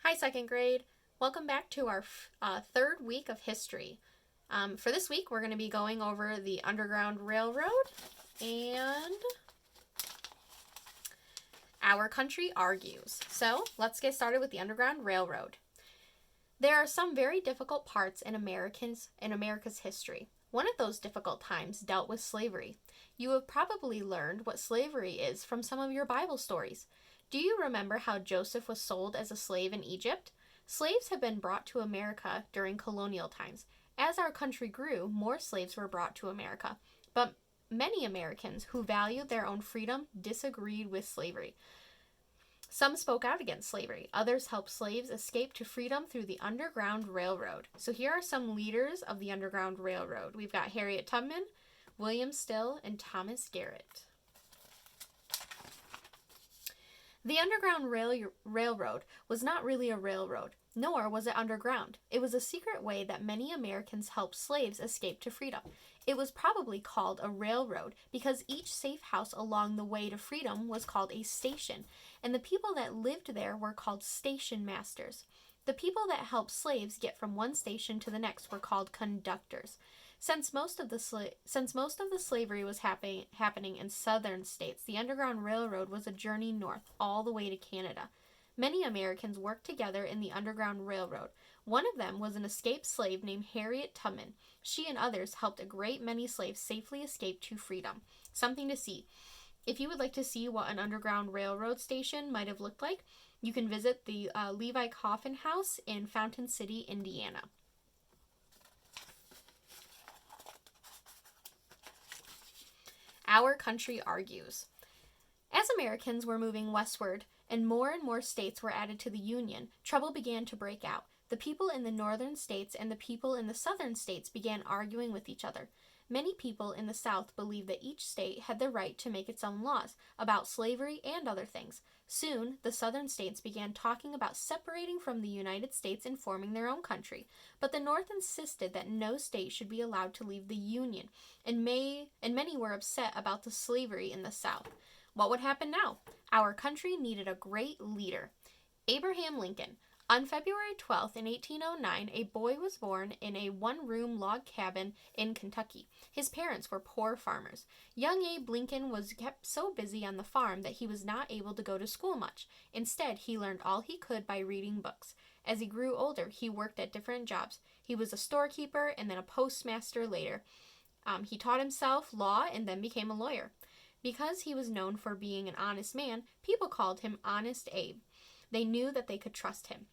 Hi, second grade. Welcome back to our third week of history. For this week, we're going to be going over the Underground Railroad and Our Country Argues. So, let's get started with the Underground Railroad. There are some very difficult parts in America's history. One of those difficult times dealt with slavery. You have probably learned what slavery is from some of your Bible stories. Do you remember how Joseph was sold as a slave in Egypt? Slaves have been brought to America during colonial times. As our country grew, more slaves were brought to America. But many Americans who valued their own freedom disagreed with slavery. Some spoke out against slavery. Others helped slaves escape to freedom through the Underground Railroad. So here are some leaders of the Underground Railroad. We've got Harriet Tubman, William Still, and Thomas Garrett. The Underground Railroad was not really a railroad, nor was it underground. It was a secret way that many Americans helped slaves escape to freedom. It was probably called a railroad because each safe house along the way to freedom was called a station, and the people that lived there were called station masters. The people that helped slaves get from one station to the next were called conductors. Since most of the slavery was happening in southern states, the Underground Railroad was a journey north all the way to Canada. Many Americans worked together in the Underground Railroad. One of them was an escaped slave named Harriet Tubman. She and others helped a great many slaves safely escape to freedom. Something to see. If you would like to see what an Underground Railroad station might have looked like, you can visit the Levi Coffin House in Fountain City, Indiana. Our Country Argues. As Americans were moving westward and more states were added to the Union, trouble began to break out. The people in the northern states and the people in the southern states began arguing with each other. Many people in the South believed that each state had the right to make its own laws about slavery and other things. Soon, the southern states began talking about separating from the United States and forming their own country. But the North insisted that no state should be allowed to leave the Union, and many were upset about the slavery in the South. What would happen now? Our country needed a great leader. Abraham Lincoln. On February 12th, in 1809, a boy was born in a one-room log cabin in Kentucky. His parents were poor farmers. Young Abe Lincoln was kept so busy on the farm that he was not able to go to school much. Instead, he learned all he could by reading books. As he grew older, he worked at different jobs. He was a storekeeper and then a postmaster later. He taught himself law and then became a lawyer. Because he was known for being an honest man, people called him Honest Abe. They knew that they could trust him.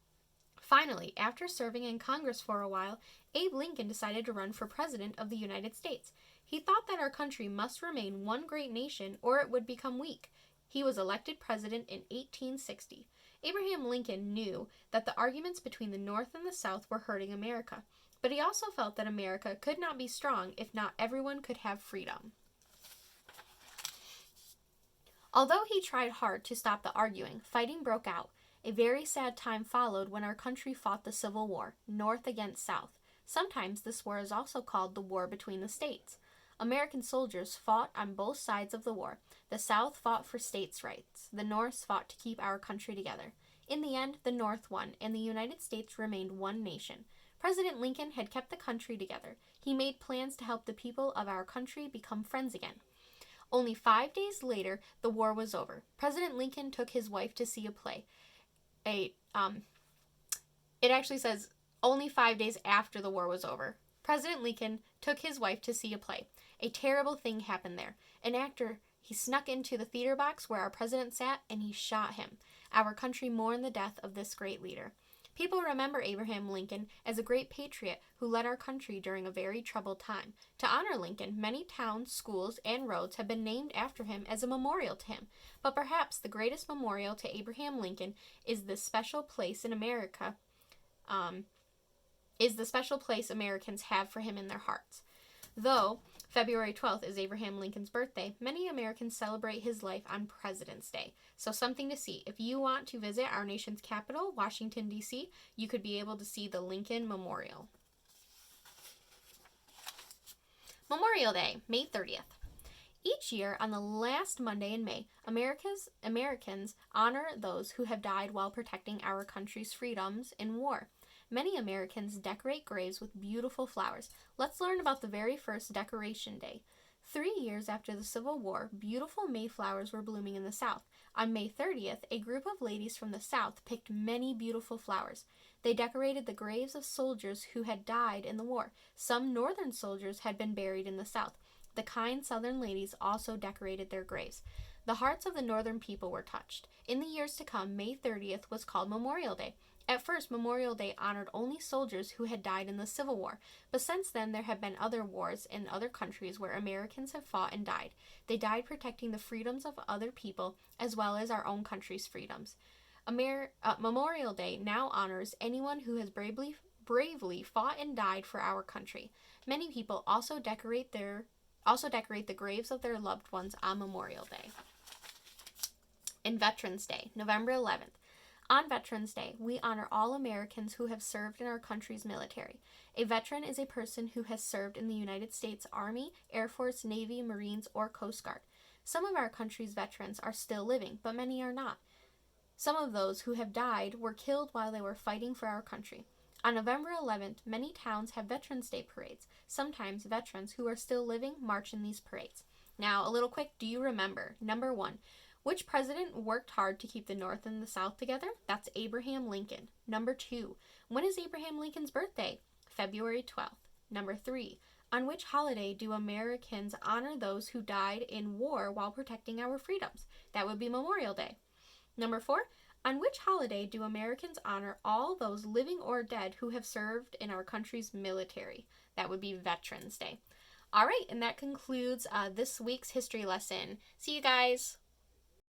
Finally, after serving in Congress for a while, Abe Lincoln decided to run for president of the United States. He thought that our country must remain one great nation or it would become weak. He was elected president in 1860. Abraham Lincoln knew that the arguments between the North and the South were hurting America, but he also felt that America could not be strong if not everyone could have freedom. Although he tried hard to stop the arguing, fighting broke out. A very sad time followed when our country fought the Civil War, North against South. Sometimes this war is also called the War between the States. American soldiers fought on both sides of the war. The South fought for states' rights. The North fought to keep our country together. In the end, the North won, and the United States remained one nation. President Lincoln had kept the country together. He made plans to help the people of our country become friends again. Only 5 days later, the war was over. President Lincoln took his wife to see a play. It actually says only 5 days after the war was over. President Lincoln took his wife to see a play. A terrible thing happened there. An actor, he snuck into the theater box where our president sat and he shot him. Our country mourned the death of this great leader. People remember Abraham Lincoln as a great patriot who led our country during a very troubled time. To honor Lincoln, many towns, schools, and roads have been named after him as a memorial to him. But perhaps the greatest memorial to Abraham Lincoln is the special place in America, Americans have for him in their hearts. Though February 12th is Abraham Lincoln's birthday, many Americans celebrate his life on President's Day. So something to see. If you want to visit our nation's capital, Washington, D.C., you could be able to see the Lincoln Memorial. Memorial Day, May 30th. Each year, on the last Monday in May, Americans honor those who have died while protecting our country's freedoms in war. Many Americans decorate graves with beautiful flowers. Let's learn about the very first Decoration Day. 3 years after the Civil War, beautiful Mayflowers were blooming in the South. On May 30th, a group of ladies from the South picked many beautiful flowers. They decorated the graves of soldiers who had died in the war. Some Northern soldiers had been buried in the South. The kind Southern ladies also decorated their graves. The hearts of the Northern people were touched. In the years to come, May 30th was called Memorial Day. At first, Memorial Day honored only soldiers who had died in the Civil War, but since then there have been other wars in other countries where Americans have fought and died. They died protecting the freedoms of other people as well as our own country's freedoms. Memorial Day now honors anyone who has bravely fought and died for our country. Many people also decorate the graves of their loved ones on Memorial Day. And Veterans Day, November 11th. On Veterans Day, we honor all Americans who have served in our country's military. A veteran is a person who has served in the United States Army, Air Force, Navy, Marines, or Coast Guard. Some of our country's veterans are still living, but many are not. Some of those who have died were killed while they were fighting for our country. On November 11th, many towns have Veterans Day parades. Sometimes veterans who are still living march in these parades. Now, a little quick, do you remember? Number 1. Which president worked hard to keep the North and the South together? That's Abraham Lincoln. Number 2. When is Abraham Lincoln's birthday? February 12th. Number 3. On which holiday do Americans honor those who died in war while protecting our freedoms? That would be Memorial Day. Number 4. On which holiday do Americans honor all those living or dead who have served in our country's military? That would be Veterans Day. All right, and that concludes this week's history lesson. See you guys.